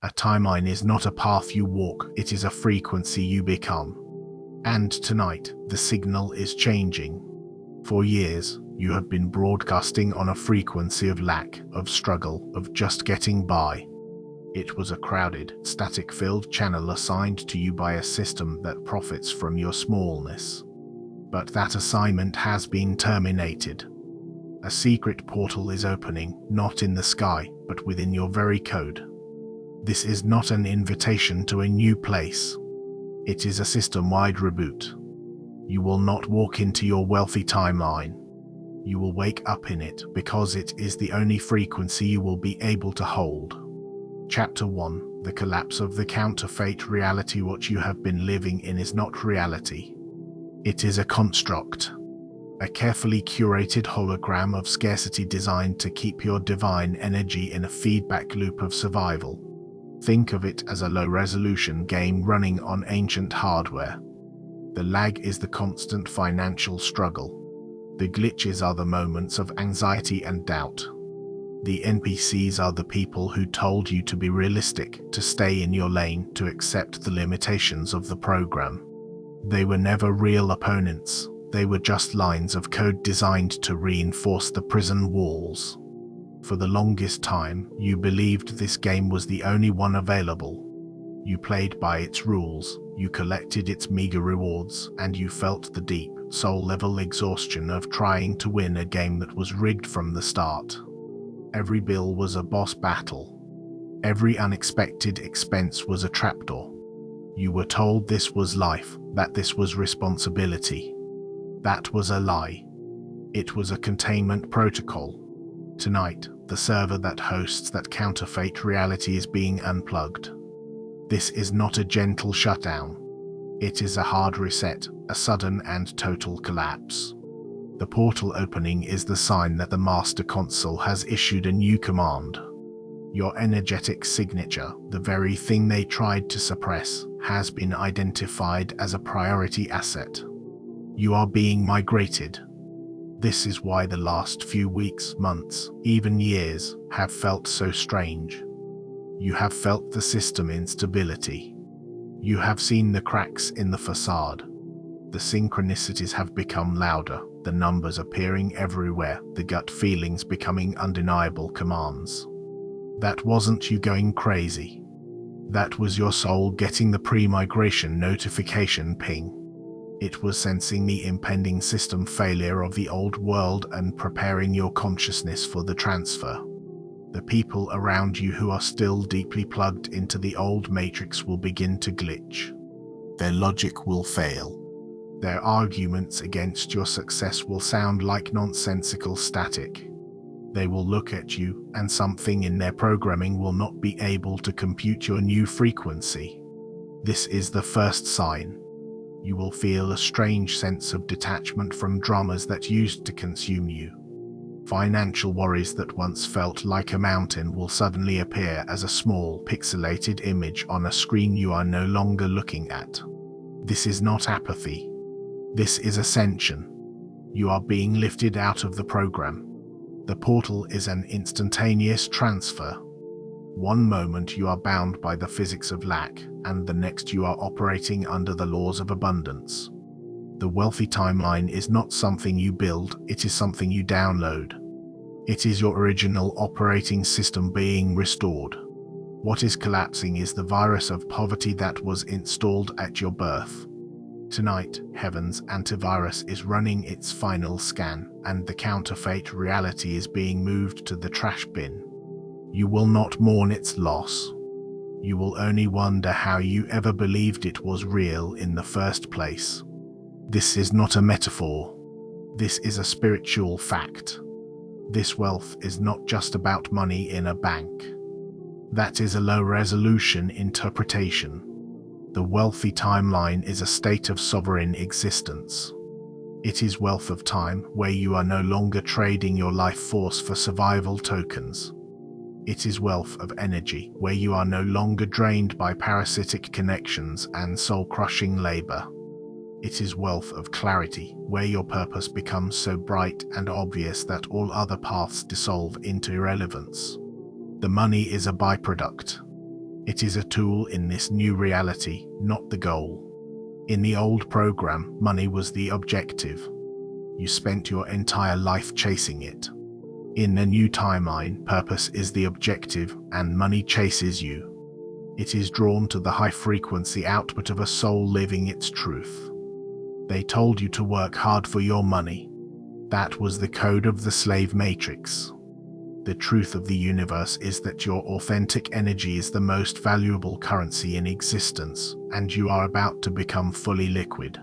A timeline is not a path you walk, it is a frequency you become. And tonight, the signal is changing. For years, you have been broadcasting on a frequency of lack, of struggle, of just getting by. It was a crowded, static-filled channel assigned to you by a system that profits from your smallness. But that assignment has been terminated. A secret portal is opening, not in the sky, but within your very code. This is not an invitation to a new place. It is a system-wide reboot. You will not walk into your wealthy timeline. You will wake up in it because it is the only frequency you will be able to hold. Chapter 1: The collapse of the counterfeit reality. What you have been living in is not reality. It is a construct. A carefully curated hologram of scarcity designed to keep your divine energy in a feedback loop of survival. Think of it as a low-resolution game running on ancient hardware. The lag is the constant financial struggle. The glitches are the moments of anxiety and doubt. The NPCs are the people who told you to be realistic, to stay in your lane, to accept the limitations of the program. They were never real opponents. They were just lines of code designed to reinforce the prison walls. For the longest time, you believed this game was the only one available. You played by its rules, you collected its meager rewards, and you felt the deep, soul-level exhaustion of trying to win a game that was rigged from the start. Every bill was a boss battle. Every unexpected expense was a trapdoor. You were told this was life, that this was responsibility. That was a lie. It was a containment protocol. Tonight, the server that hosts that counterfeit reality is being unplugged. This is not a gentle shutdown. It is a hard reset, a sudden and total collapse. The portal opening is the sign that the Master Console has issued a new command. Your energetic signature, the very thing they tried to suppress, has been identified as a priority asset. You are being migrated. This is why the last few weeks, months, even years, have felt so strange. You have felt the system instability. You have seen the cracks in the facade. The synchronicities have become louder, the numbers appearing everywhere, the gut feelings becoming undeniable commands. That wasn't you going crazy. That was your soul getting the pre-migration notification ping. It was sensing the impending system failure of the old world and preparing your consciousness for the transfer. The people around you who are still deeply plugged into the old matrix will begin to glitch. Their logic will fail. Their arguments against your success will sound like nonsensical static. They will look at you, and something in their programming will not be able to compute your new frequency. This is the first sign. You will feel a strange sense of detachment from dramas that used to consume you. Financial worries that once felt like a mountain will suddenly appear as a small, pixelated image on a screen you are no longer looking at. This is not apathy. This is ascension. You are being lifted out of the program. The portal is an instantaneous transfer. One moment you are bound by the physics of lack, and the next you are operating under the laws of abundance. The wealthy timeline is not something you build, it is something you download. It is your original operating system being restored. What is collapsing is the virus of poverty that was installed at your birth. Tonight, Heaven's antivirus is running its final scan, and the counterfeit reality is being moved to the trash bin. You will not mourn its loss. You will only wonder how you ever believed it was real in the first place. This is not a metaphor. This is a spiritual fact. This wealth is not just about money in a bank. That is a low-resolution interpretation. The wealthy timeline is a state of sovereign existence. It is wealth of time, where you are no longer trading your life force for survival tokens. It is wealth of energy, where you are no longer drained by parasitic connections and soul-crushing labor. It is wealth of clarity, where your purpose becomes so bright and obvious that all other paths dissolve into irrelevance. The money is a byproduct. It is a tool in this new reality, not the goal. In the old program, money was the objective. You spent your entire life chasing it. In the new timeline, purpose is the objective and money chases you. It is drawn to the high-frequency output of a soul living its truth. They told you to work hard for your money. That was the code of the slave matrix. The truth of the universe is that your authentic energy is the most valuable currency in existence, and you are about to become fully liquid.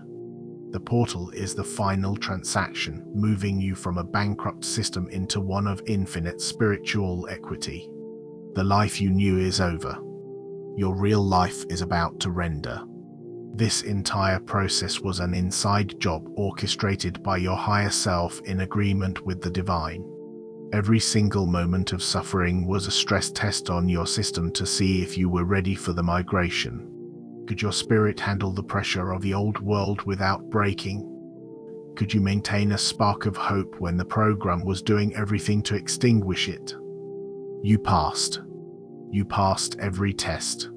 The portal is the final transaction, moving you from a bankrupt system into one of infinite spiritual equity. The life you knew is over. Your real life is about to render. This entire process was an inside job orchestrated by your higher self in agreement with the divine. Every single moment of suffering was a stress test on your system to see if you were ready for the migration. Could your spirit handle the pressure of the old world without breaking? Could you maintain a spark of hope when the program was doing everything to extinguish it? You passed. You passed every test.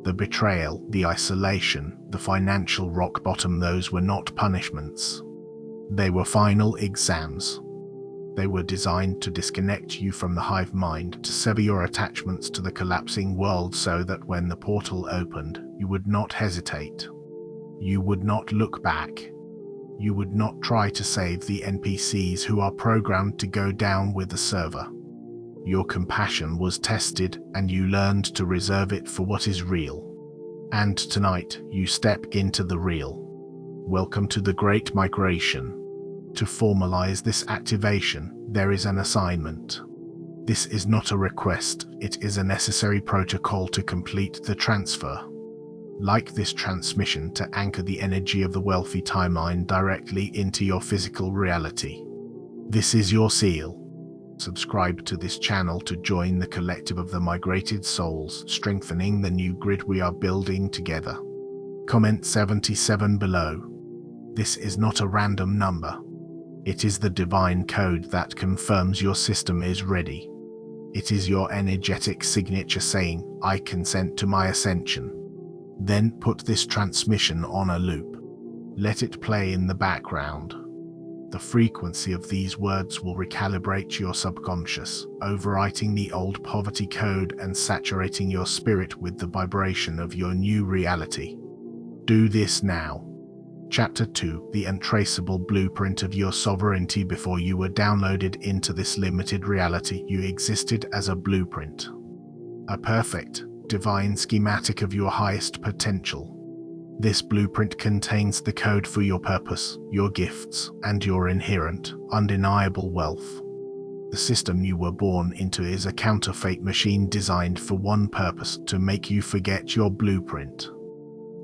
The betrayal, the isolation, the financial rock bottom, those were not punishments. They were final exams. They were designed to disconnect you from the hive mind, to sever your attachments to the collapsing world so that when the portal opened, you would not hesitate. You would not look back. You would not try to save the NPCs who are programmed to go down with the server. Your compassion was tested and you learned to reserve it for what is real. And tonight, you step into the real. Welcome to the Great Migration. To formalize this activation, there is an assignment. This is not a request, it is a necessary protocol to complete the transfer. Like this transmission, to anchor the energy of the wealthy timeline directly into your physical reality. This is your seal. Subscribe to this channel to join the collective of the migrated souls, strengthening the new grid we are building together. Comment 77 below. This is not a random number. It is the divine code that confirms your system is ready. It is your energetic signature saying, "I consent to my ascension." Then put this transmission on a loop. Let it play in the background. The frequency of these words will recalibrate your subconscious, overwriting the old poverty code and saturating your spirit with the vibration of your new reality. Do this now. Chapter 2, the untraceable blueprint of your sovereignty. Before you were downloaded into this limited reality, you existed as a blueprint. A perfect, divine schematic of your highest potential. This blueprint contains the code for your purpose, your gifts, and your inherent, undeniable wealth. The system you were born into is a counterfeit machine designed for one purpose: to make you forget your blueprint.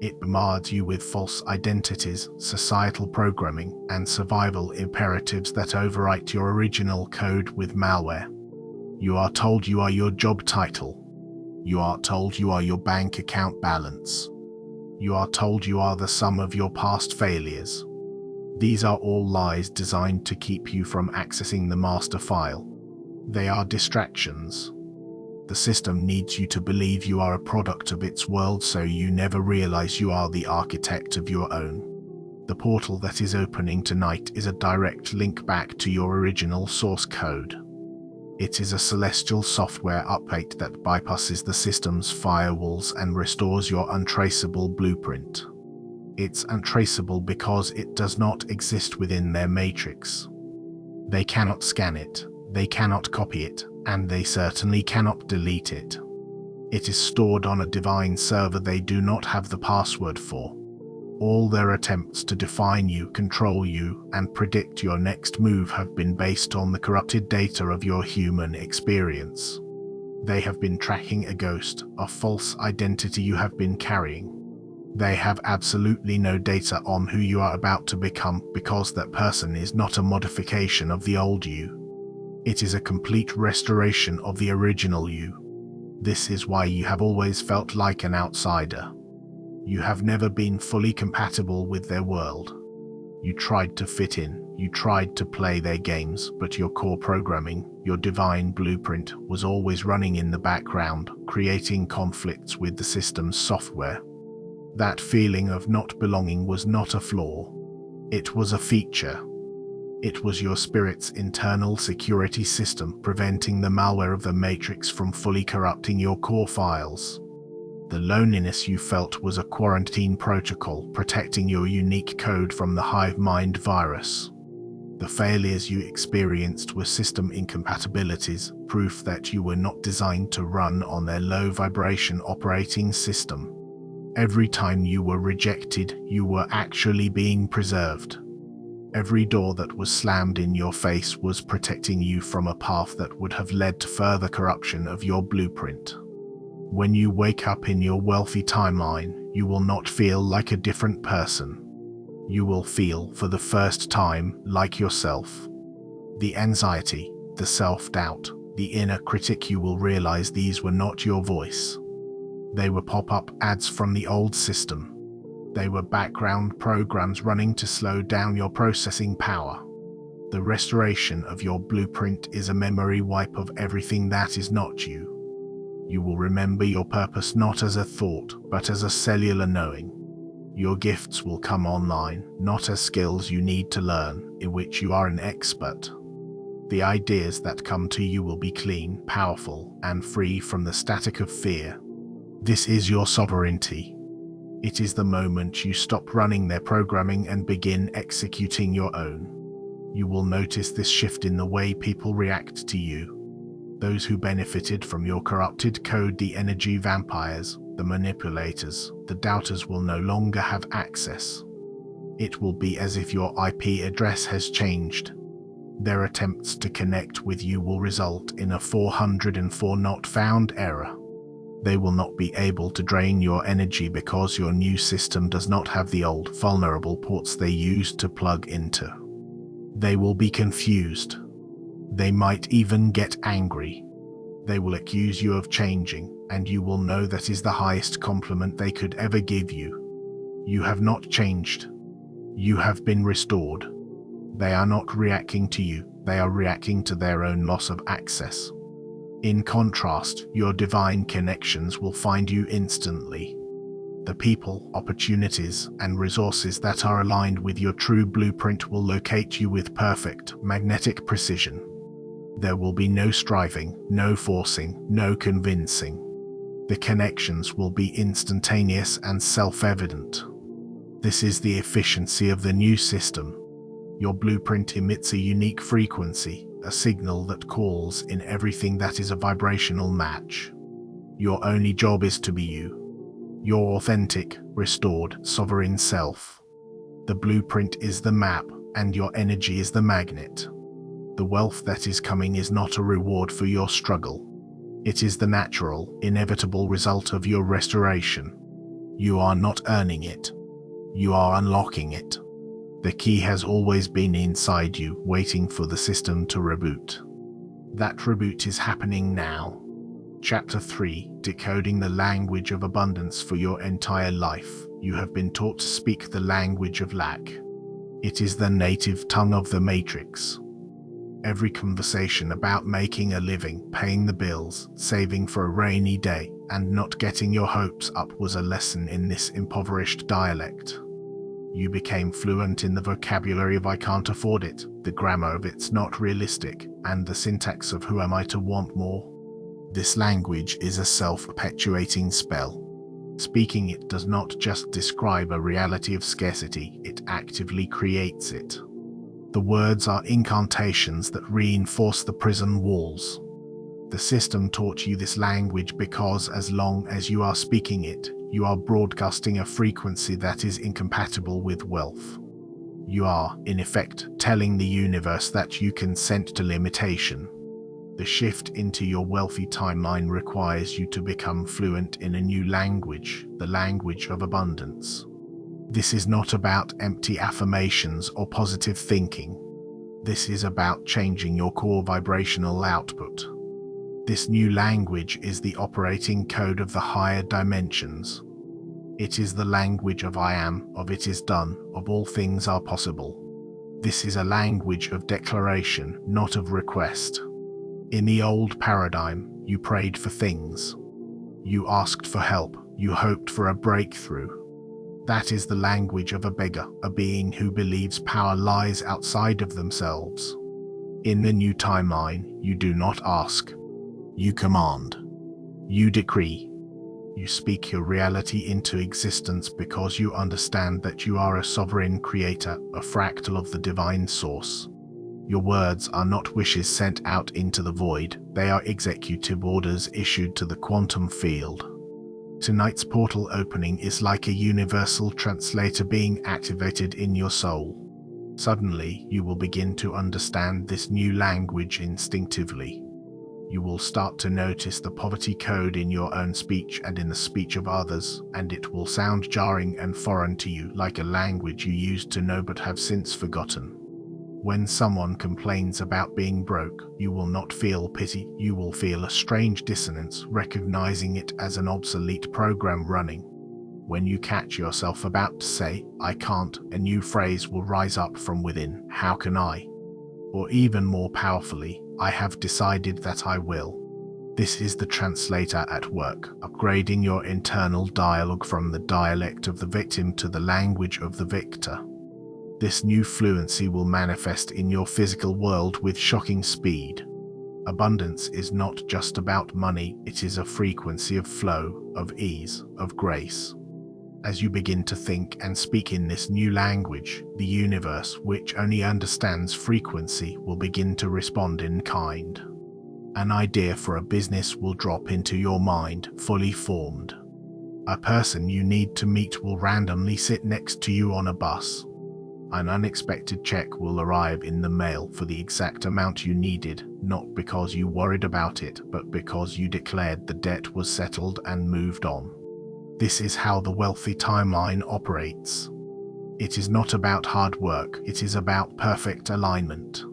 It bombards you with false identities, societal programming, and survival imperatives that overwrite your original code with malware. You are told you are your job title. You are told you are your bank account balance. You are told you are the sum of your past failures. These are all lies designed to keep you from accessing the master file. They are distractions. The system needs you to believe you are a product of its world so you never realize you are the architect of your own. The portal that is opening tonight is a direct link back to your original source code. It is a celestial software update that bypasses the system's firewalls and restores your untraceable blueprint. It's untraceable because it does not exist within their matrix. They cannot scan it, they cannot copy it, and they certainly cannot delete it. It is stored on a divine server they do not have the password for. All their attempts to define you, control you, and predict your next move have been based on the corrupted data of your human experience. They have been tracking a ghost, a false identity you have been carrying. They have absolutely no data on who you are about to become, because that person is not a modification of the old you. It is a complete restoration of the original you. This is why you have always felt like an outsider. You have never been fully compatible with their world. You tried to fit in, you tried to play their games, but your core programming, your divine blueprint, was always running in the background, creating conflicts with the system's software. That feeling of not belonging was not a flaw. It was a feature. It was your spirit's internal security system preventing the malware of the Matrix from fully corrupting your core files. The loneliness you felt was a quarantine protocol protecting your unique code from the hive mind virus. The failures you experienced were system incompatibilities, proof that you were not designed to run on their low-vibration operating system. Every time you were rejected, you were actually being preserved. Every door that was slammed in your face was protecting you from a path that would have led to further corruption of your blueprint. When you wake up in your wealthy timeline, you will not feel like a different person. You will feel, for the first time, like yourself. The anxiety, the self-doubt, the inner critic, you will realize these were not your voice. They were pop-up ads from the old system. They were background programs running to slow down your processing power. The restoration of your blueprint is a memory wipe of everything that is not you. You will remember your purpose not as a thought, but as a cellular knowing. Your gifts will come online, not as skills you need to learn, in which you are an expert. The ideas that come to you will be clean, powerful, and free from the static of fear. This is your sovereignty. It is the moment you stop running their programming and begin executing your own. You will notice this shift in the way people react to you. Those who benefited from your corrupted code, the energy vampires, the manipulators, the doubters, will no longer have access. It will be as if your IP address has changed. Their attempts to connect with you will result in a 404 not found error. They will not be able to drain your energy because your new system does not have the old vulnerable ports they used to plug into. They will be confused. They might even get angry. They will accuse you of changing, and you will know that is the highest compliment they could ever give you. You have not changed. You have been restored. They are not reacting to you, they are reacting to their own loss of access. In contrast, your divine connections will find you instantly. The people, opportunities, and resources that are aligned with your true blueprint will locate you with perfect, magnetic precision. There will be no striving, no forcing, no convincing. The connections will be instantaneous and self-evident. This is the efficiency of the new system. Your blueprint emits a unique frequency, a signal that calls in everything that is a vibrational match. Your only job is to be you. Your authentic, restored, sovereign self. The blueprint is the map, and your energy is the magnet. The wealth that is coming is not a reward for your struggle. It is the natural, inevitable result of your restoration. You are not earning it. You are unlocking it. The key has always been inside you, waiting for the system to reboot. That reboot is happening now. Chapter 3: Decoding the Language of Abundance. For your entire life, you have been taught to speak the language of lack. It is the native tongue of the Matrix. Every conversation about making a living, paying the bills, saving for a rainy day, and not getting your hopes up was a lesson in this impoverished dialect. You became fluent in the vocabulary of "I can't afford it," the grammar of "it's not realistic," and the syntax of "who am I to want more?" This language is a self-perpetuating spell. Speaking it does not just describe a reality of scarcity, it actively creates it. The words are incantations that reinforce the prison walls. The system taught you this language because as long as you are speaking it, you are broadcasting a frequency that is incompatible with wealth. You are, in effect, telling the universe that you consent to limitation. The shift into your wealthy timeline requires you to become fluent in a new language, the language of abundance. This is not about empty affirmations or positive thinking. This is about changing your core vibrational output. This new language is the operating code of the higher dimensions. It is the language of I am, of it is done, of all things are possible. This is a language of declaration, not of request. In the old paradigm, you prayed for things. You asked for help, you hoped for a breakthrough. That is the language of a beggar, a being who believes power lies outside of themselves. In the new timeline, you do not ask. You command. You decree. You speak your reality into existence because you understand that you are a sovereign creator, a fractal of the divine source. Your words are not wishes sent out into the void, they are executive orders issued to the quantum field. Tonight's portal opening is like a universal translator being activated in your soul. Suddenly, you will begin to understand this new language instinctively. You will start to notice the poverty code in your own speech and in the speech of others, and it will sound jarring and foreign to you, like a language you used to know but have since forgotten. When someone complains about being broke, you will not feel pity, you will feel a strange dissonance, recognizing it as an obsolete program running. When you catch yourself about to say, I can't, a new phrase will rise up from within, how can I? Or even more powerfully, I have decided that I will. This is the translator at work, upgrading your internal dialogue from the dialect of the victim to the language of the victor. This new fluency will manifest in your physical world with shocking speed. Abundance is not just about money, it is a frequency of flow, of ease, of grace. As you begin to think and speak in this new language, the universe, which only understands frequency, will begin to respond in kind. An idea for a business will drop into your mind, fully formed. A person you need to meet will randomly sit next to you on a bus. An unexpected check will arrive in the mail for the exact amount you needed, not because you worried about it, but because you declared the debt was settled and moved on. This is how the wealthy timeline operates. It is not about hard work, it is about perfect alignment.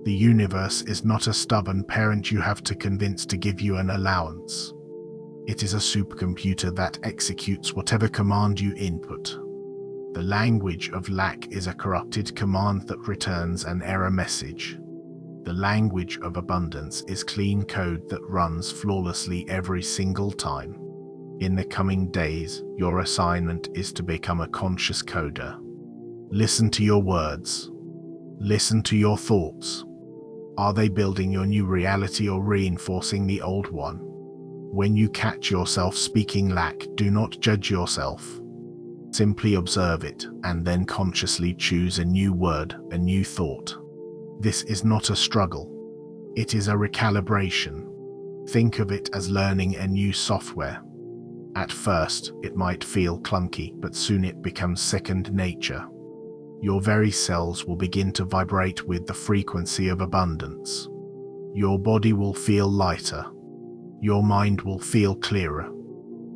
The universe is not a stubborn parent you have to convince to give you an allowance. It is a supercomputer that executes whatever command you input. The language of lack is a corrupted command that returns an error message. The language of abundance is clean code that runs flawlessly every single time. In the coming days, your assignment is to become a conscious coder. Listen to your words. Listen to your thoughts. Are they building your new reality or reinforcing the old one? When you catch yourself speaking lack, do not judge yourself. Simply observe it, and then consciously choose a new word, a new thought. This is not a struggle. It is a recalibration. Think of it as learning a new software. At first, it might feel clunky, but soon it becomes second nature. Your very cells will begin to vibrate with the frequency of abundance. Your body will feel lighter. Your mind will feel clearer.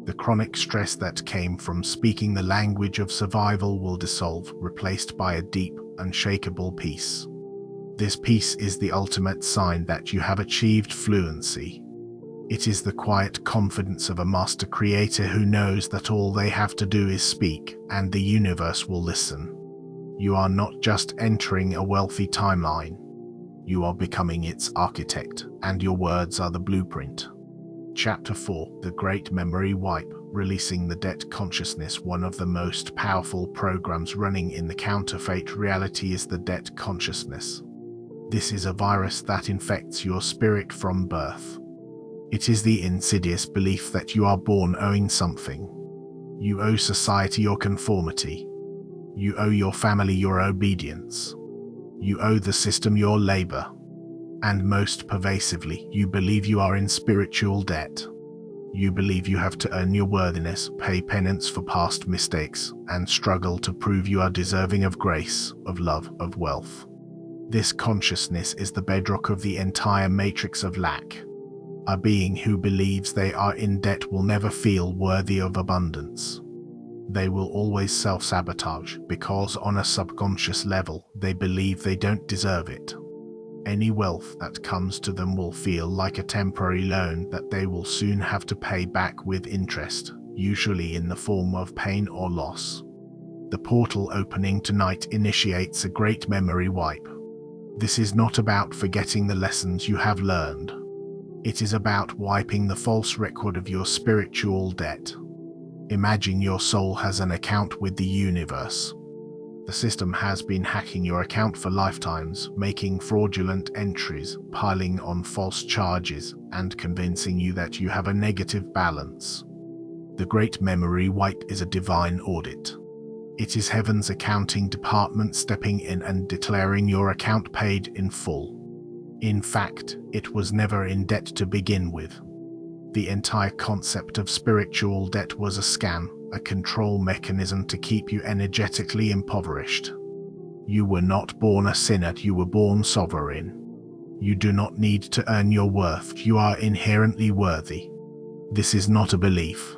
The chronic stress that came from speaking the language of survival will dissolve, replaced by a deep, unshakable peace. This peace is the ultimate sign that you have achieved fluency. It is the quiet confidence of a master creator who knows that all they have to do is speak, and the universe will listen. You are not just entering a wealthy timeline. You are becoming its architect, and your words are the blueprint. Chapter 4: The Great Memory Wipe, Releasing the Debt Consciousness. One of the most powerful programs running in the counterfeit reality is the debt consciousness. This is a virus that infects your spirit from birth. It is the insidious belief that you are born owing something. You owe society your conformity. You owe your family your obedience. You owe the system your labor. And most pervasively, you believe you are in spiritual debt. You believe you have to earn your worthiness, pay penance for past mistakes, and struggle to prove you are deserving of grace, of love, of wealth. This consciousness is the bedrock of the entire matrix of lack. A being who believes they are in debt will never feel worthy of abundance. They will always self-sabotage because on a subconscious level, they believe they don't deserve it. Any wealth that comes to them will feel like a temporary loan that they will soon have to pay back with interest. usually in the form of pain or loss. The portal opening tonight initiates a great memory wipe. This is not about forgetting the lessons you have learned. It is about wiping the false record of your spiritual debt. Imagine your soul has an account with the universe. The system has been hacking your account for lifetimes, making fraudulent entries, piling on false charges, and convincing you that you have a negative balance. The Great Memory Wipe is a divine audit. It is heaven's accounting department stepping in and declaring your account paid in full. In fact, it was never in debt to begin with. The entire concept of spiritual debt was a scam, a control mechanism to keep you energetically impoverished. You were not born a sinner, you were born sovereign. You do not need to earn your worth, you are inherently worthy. This is not a belief.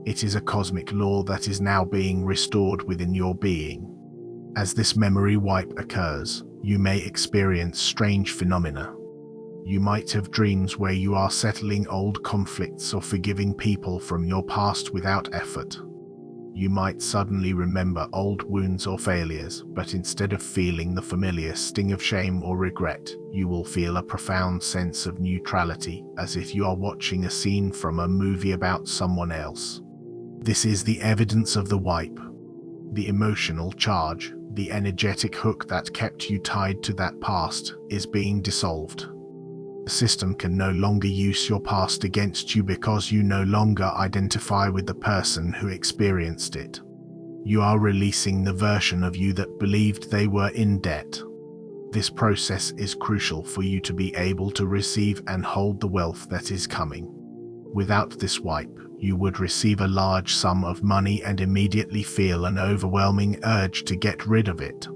It is a cosmic law that is now being restored within your being. As this memory wipe occurs, you may experience strange phenomena. You might have dreams where you are settling old conflicts or forgiving people from your past without effort. You might suddenly remember old wounds or failures, but instead of feeling the familiar sting of shame or regret, you will feel a profound sense of neutrality, as if you are watching a scene from a movie about someone else. This is the evidence of the wipe. The emotional charge, the energetic hook that kept you tied to that past, is being dissolved. The system can no longer use your past against you because you no longer identify with the person who experienced it. You are releasing the version of you that believed they were in debt. This process is crucial for you to be able to receive and hold the wealth that is coming. Without this wipe, you would receive a large sum of money and immediately feel an overwhelming urge to get rid of it.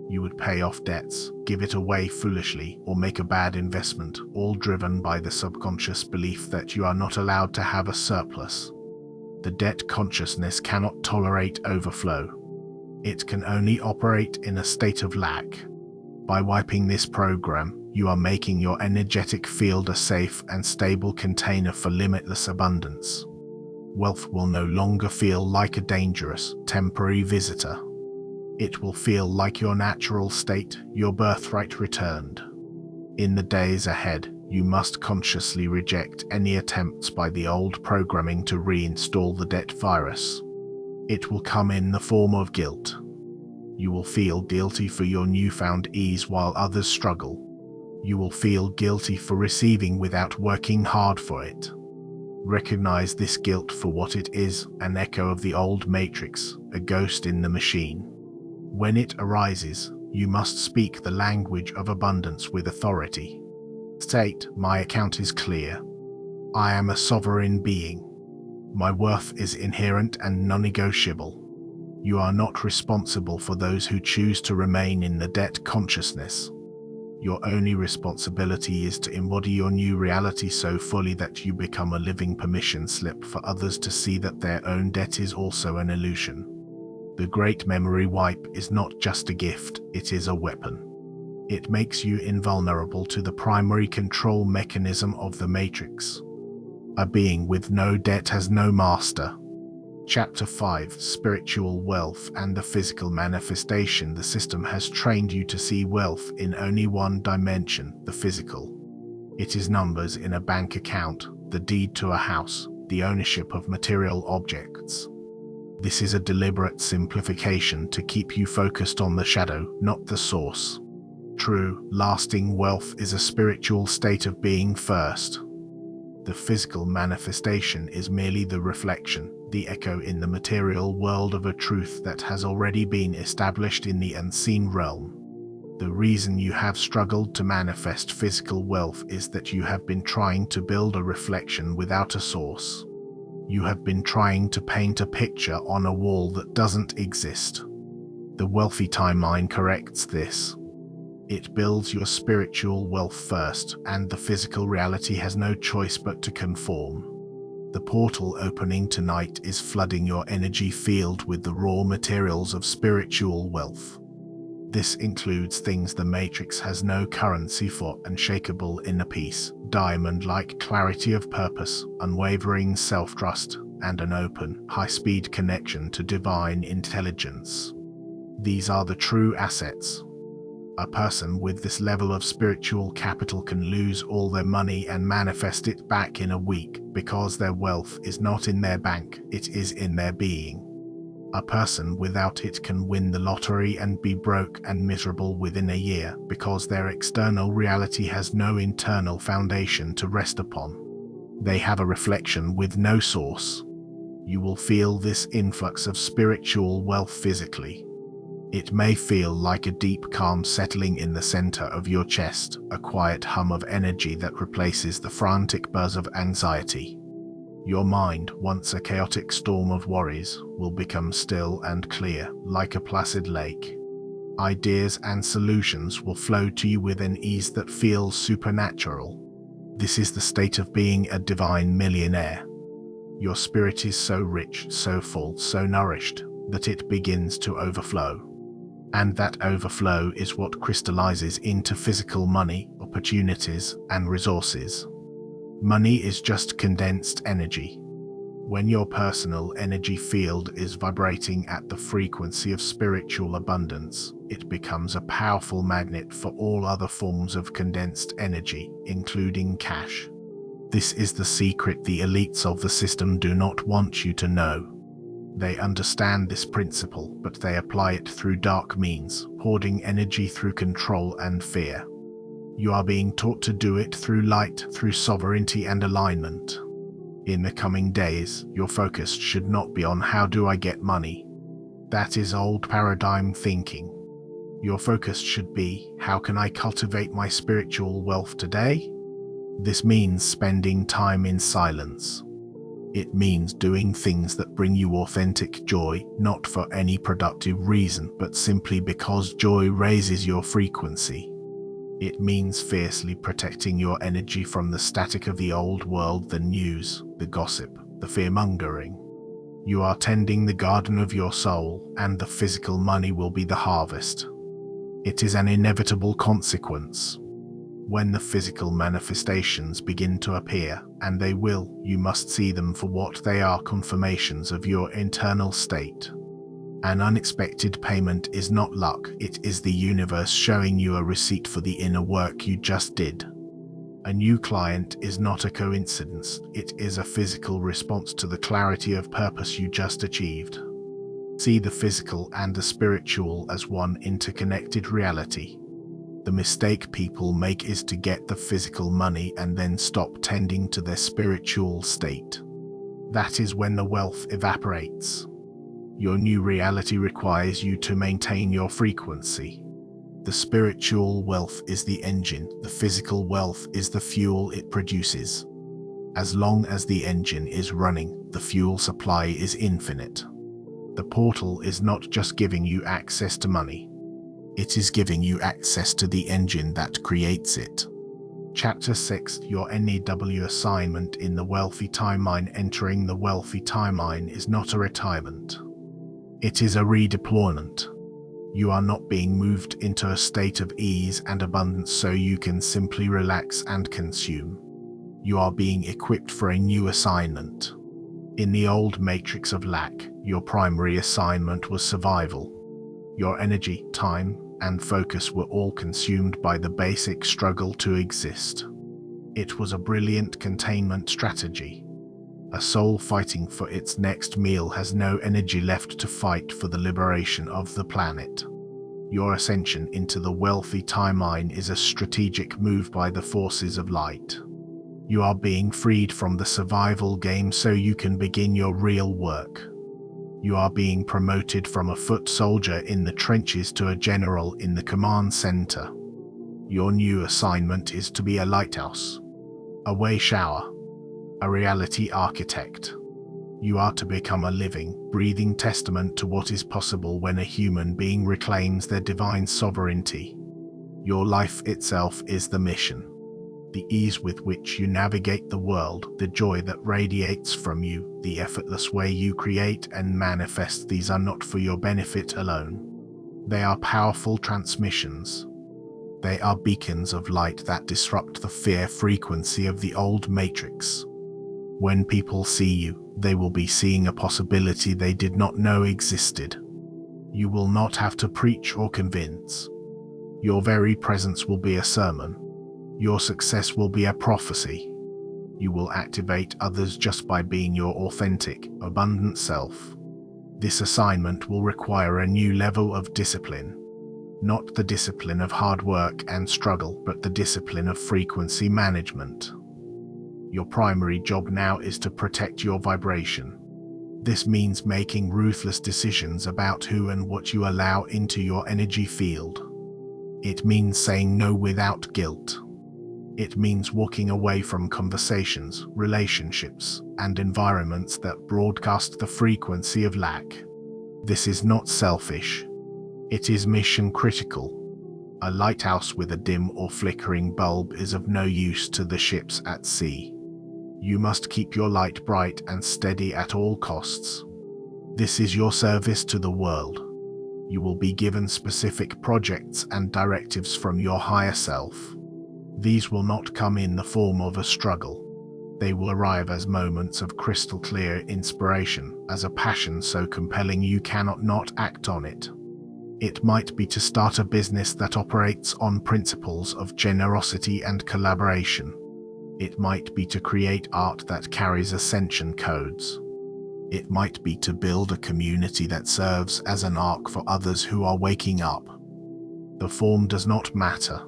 You would pay off debts, give it away foolishly, or make a bad investment, all driven by the subconscious belief that you are not allowed to have a surplus. The debt consciousness cannot tolerate overflow. It can only operate in a state of lack. By wiping this program, you are making your energetic field a safe and stable container for limitless abundance. Wealth will no longer feel like a dangerous, temporary visitor. It will feel like your natural state, your birthright returned. In the days ahead, you must consciously reject any attempts by the old programming to reinstall the debt virus. It will come in the form of guilt. You will feel guilty for your newfound ease while others struggle. You will feel guilty for receiving without working hard for it. Recognize this guilt for what it is, an echo of the old matrix, a ghost in the machine. When it arises, you must speak the language of abundance with authority. State, my account is clear. I am a sovereign being. My worth is inherent and non-negotiable. You are not responsible for those who choose to remain in the debt consciousness. Your only responsibility is to embody your new reality so fully that you become a living permission slip for others to see that their own debt is also an illusion. The Great Memory Wipe is not just a gift, it is a weapon. It makes you invulnerable to the primary control mechanism of the Matrix. A being with no debt has no master. Chapter 5: Spiritual Wealth and the Physical Manifestation. The system has trained you to see wealth in only one dimension, the physical. It is numbers in a bank account, the deed to a house, the ownership of material objects. This is a deliberate simplification to keep you focused on the shadow, not the source. True, lasting wealth is a spiritual state of being first. The physical manifestation is merely the reflection, the echo in the material world of a truth that has already been established in the unseen realm. The reason you have struggled to manifest physical wealth is that you have been trying to build a reflection without a source. You have been trying to paint a picture on a wall that doesn't exist. The wealthy timeline corrects this. It builds your spiritual wealth first, and the physical reality has no choice but to conform. The portal opening tonight is flooding your energy field with the raw materials of spiritual wealth. This includes things the Matrix has no currency for: unshakable inner peace, diamond-like clarity of purpose, unwavering self-trust, and an open, high-speed connection to divine intelligence. These are the true assets. A person with this level of spiritual capital can lose all their money and manifest it back in a week, because their wealth is not in their bank, it is in their being. A person without it can win the lottery and be broke and miserable within a year, because their external reality has no internal foundation to rest upon. They have a reflection with no source. You will feel this influx of spiritual wealth physically. It may feel like a deep calm settling in the center of your chest, a quiet hum of energy that replaces the frantic buzz of anxiety. Your mind, once a chaotic storm of worries, will become still and clear, like a placid lake. Ideas and solutions will flow to you with an ease that feels supernatural. This is the state of being a divine millionaire. Your spirit is so rich, so full, so nourished, that it begins to overflow. And that overflow is what crystallizes into physical money, opportunities, and resources. Money is just condensed energy. When your personal energy field is vibrating at the frequency of spiritual abundance, it becomes a powerful magnet for all other forms of condensed energy, including cash. This is the secret the elites of the system do not want you to know. They understand this principle, but they apply it through dark means, hoarding energy through control and fear. You are being taught to do it through light, through sovereignty and alignment. In the coming days, your focus should not be on how do I get money. That is old paradigm thinking. Your focus should be, how can I cultivate my spiritual wealth today? This means spending time in silence. It means doing things that bring you authentic joy, not for any productive reason, but simply because joy raises your frequency. It means fiercely protecting your energy from the static of the old world, the news, the gossip, the fear-mongering. You are tending the garden of your soul, and the physical money will be the harvest. It is an inevitable consequence. When the physical manifestations begin to appear, and they will, you must see them for what they are, confirmations of your internal state. An unexpected payment is not luck, it is the universe showing you a receipt for the inner work you just did. A new client is not a coincidence, it is a physical response to the clarity of purpose you just achieved. See the physical and the spiritual as one interconnected reality. The mistake people make is to get the physical money and then stop tending to their spiritual state. That is when the wealth evaporates. Your new reality requires you to maintain your frequency. The spiritual wealth is the engine, the physical wealth is the fuel it produces. As long as the engine is running, the fuel supply is infinite. The portal is not just giving you access to money. It is giving you access to the engine that creates it. Chapter 6, Your NEW assignment in the wealthy timeline. Entering the wealthy timeline is not a retirement. It is a redeployment. You are not being moved into a state of ease and abundance so you can simply relax and consume. You are being equipped for a new assignment. In the old matrix of lack, your primary assignment was survival. Your energy, time, and focus were all consumed by the basic struggle to exist. It was a brilliant containment strategy. A soul fighting for its next meal has no energy left to fight for the liberation of the planet. Your ascension into the wealthy timeline is a strategic move by the forces of light. You are being freed from the survival game so you can begin your real work. You are being promoted from a foot soldier in the trenches to a general in the command center. Your new assignment is to be a lighthouse, a way shower, a reality architect. You are to become a living, breathing testament to what is possible when a human being reclaims their divine sovereignty. Your life itself is the mission. The ease with which you navigate the world, the joy that radiates from you, the effortless way you create and manifest, these are not for your benefit alone. They are powerful transmissions. They are beacons of light that disrupt the fear frequency of the old matrix. When people see you, They will be seeing a possibility they did not know existed. You will not have to preach or convince. Your very presence will be a sermon. Your success will be a prophecy. You will activate others just by being your authentic, abundant self. This assignment will require a new level of discipline. Not the discipline of hard work and struggle, but the discipline of frequency management. Your primary job now is to protect your vibration. This means making ruthless decisions about who and what you allow into your energy field. It means saying no without guilt. It means walking away from conversations, relationships, and environments that broadcast the frequency of lack. This is not selfish. It is mission critical. A lighthouse with a dim or flickering bulb is of no use to the ships at sea. You must keep your light bright and steady at all costs. This is your service to the world. You will be given specific projects and directives from your higher self. These will not come in the form of a struggle. They will arrive as moments of crystal clear inspiration, as a passion so compelling you cannot not act on it. It might be to start a business that operates on principles of generosity and collaboration. It might be to create art that carries ascension codes. It might be to build a community that serves as an ark for others who are waking up. The form does not matter.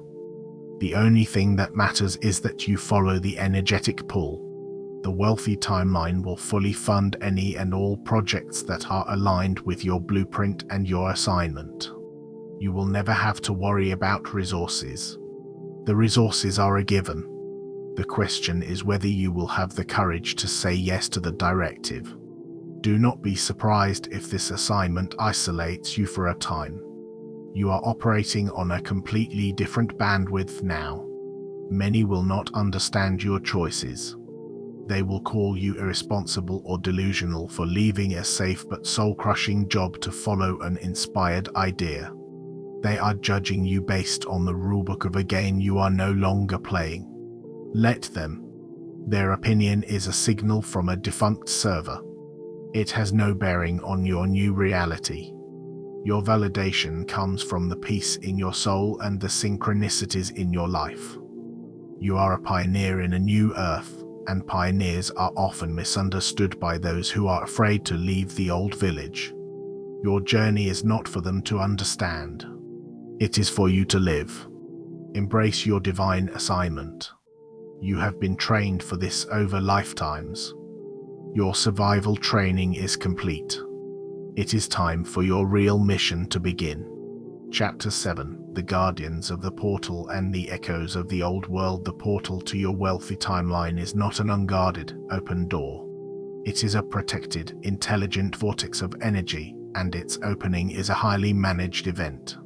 The only thing that matters is that you follow the energetic pull. The wealthy timeline will fully fund any and all projects that are aligned with your blueprint and your assignment. You will never have to worry about resources. The resources are a given. The question is whether you will have the courage to say yes to the directive. Do not be surprised if this assignment isolates you for a time. You are operating on a completely different bandwidth now. Many will not understand your choices. They will call you irresponsible or delusional for leaving a safe but soul-crushing job to follow an inspired idea. They are judging you based on the rulebook of a game you are no longer playing. Let them. Their opinion is a signal from a defunct server. It has no bearing on your new reality. Your validation comes from the peace in your soul and the synchronicities in your life. You are a pioneer in a new earth, and pioneers are often misunderstood by those who are afraid to leave the old village. Your journey is not for them to understand. It is for you to live. Embrace your divine assignment. You have been trained for this over lifetimes. Your survival training is complete. It is time for your real mission to begin. Chapter 7: The Guardians of the Portal and the Echoes of the Old World. The portal to your wealthy timeline is not an unguarded, open door. It is a protected, intelligent vortex of energy, and its opening is a highly managed event.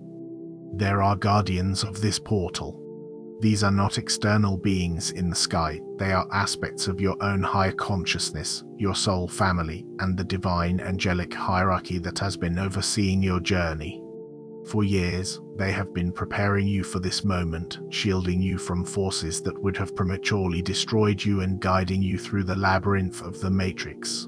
There are guardians of this portal. These are not external beings in the sky, they are aspects of your own higher consciousness, your soul family, and the divine angelic hierarchy that has been overseeing your journey. For years, they have been preparing you for this moment, shielding you from forces that would have prematurely destroyed you and guiding you through the labyrinth of the Matrix.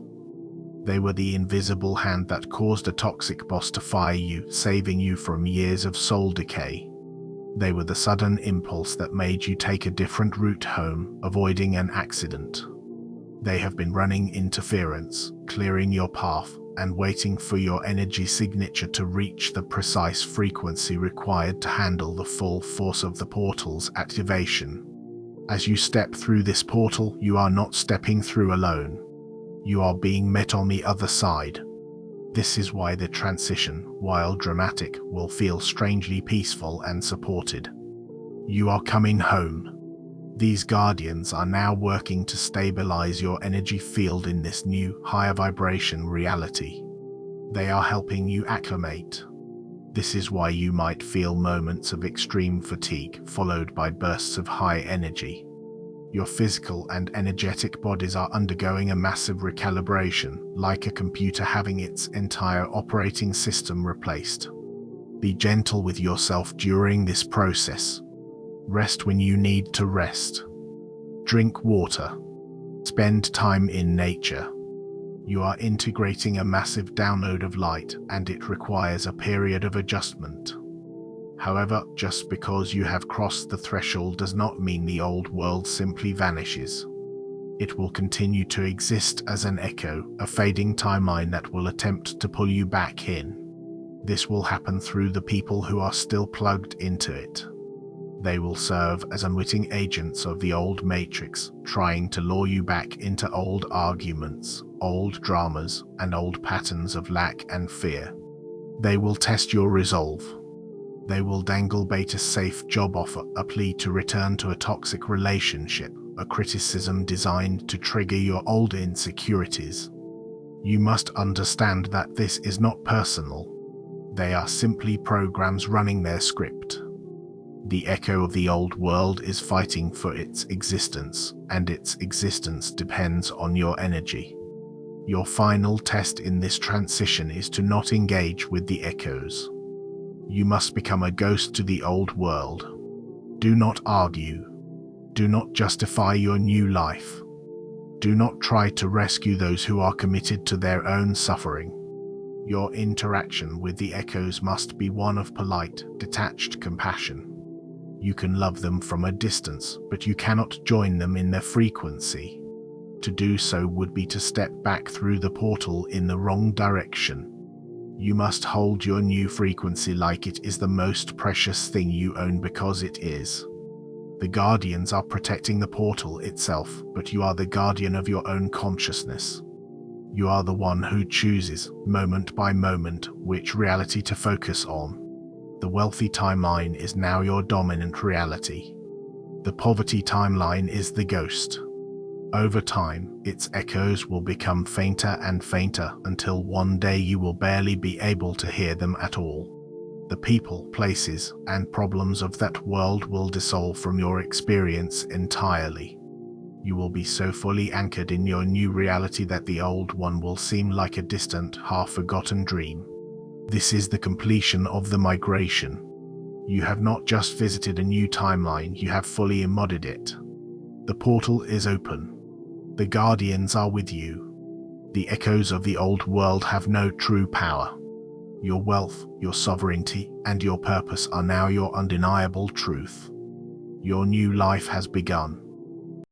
They were the invisible hand that caused a toxic boss to fire you, saving you from years of soul decay. They were the sudden impulse that made you take a different route home, avoiding an accident. They have been running interference, clearing your path, and waiting for your energy signature to reach the precise frequency required to handle the full force of the portal's activation. As you step through this portal, you are not stepping through alone. You are being met on the other side. This is why the transition, while dramatic, will feel strangely peaceful and supported. You are coming home. These guardians are now working to stabilize your energy field in this new, higher vibration reality. They are helping you acclimate. This is why you might feel moments of extreme fatigue, followed by bursts of high energy. Your physical and energetic bodies are undergoing a massive recalibration, like a computer having its entire operating system replaced. Be gentle with yourself during this process. Rest when you need to rest. Drink water. Spend time in nature. You are integrating a massive download of light, and it requires a period of adjustment. However, just because you have crossed the threshold does not mean the old world simply vanishes. It will continue to exist as an echo, a fading timeline that will attempt to pull you back in. This will happen through the people who are still plugged into it. They will serve as unwitting agents of the old matrix, trying to lure you back into old arguments, old dramas, and old patterns of lack and fear. They will test your resolve. They will dangle bait a safe job offer, a plea to return to a toxic relationship, a criticism designed to trigger your old insecurities. You must understand that this is not personal. They are simply programs running their script. The echo of the old world is fighting for its existence, and its existence depends on your energy. Your final test in this transition is to not engage with the echoes. You must become a ghost to the old world. Do not argue. Do not justify your new life. Do not try to rescue those who are committed to their own suffering. Your interaction with the echoes must be one of polite, detached compassion. You can love them from a distance, but you cannot join them in their frequency. To do so would be to step back through the portal in the wrong direction. You must hold your new frequency like it is the most precious thing you own, because it is. The guardians are protecting the portal itself, but you are the guardian of your own consciousness. You are the one who chooses, moment by moment, which reality to focus on. The wealthy timeline is now your dominant reality. The poverty timeline is the ghost. Over time, its echoes will become fainter and fainter until one day you will barely be able to hear them at all. The people, places, and problems of that world will dissolve from your experience entirely. You will be so fully anchored in your new reality that the old one will seem like a distant, half-forgotten dream. This is the completion of the migration. You have not just visited a new timeline, you have fully embodied it. The portal is open. The guardians are with you. The echoes of the old world have no true power. Your wealth, your sovereignty, and your purpose are now your undeniable truth. Your new life has begun.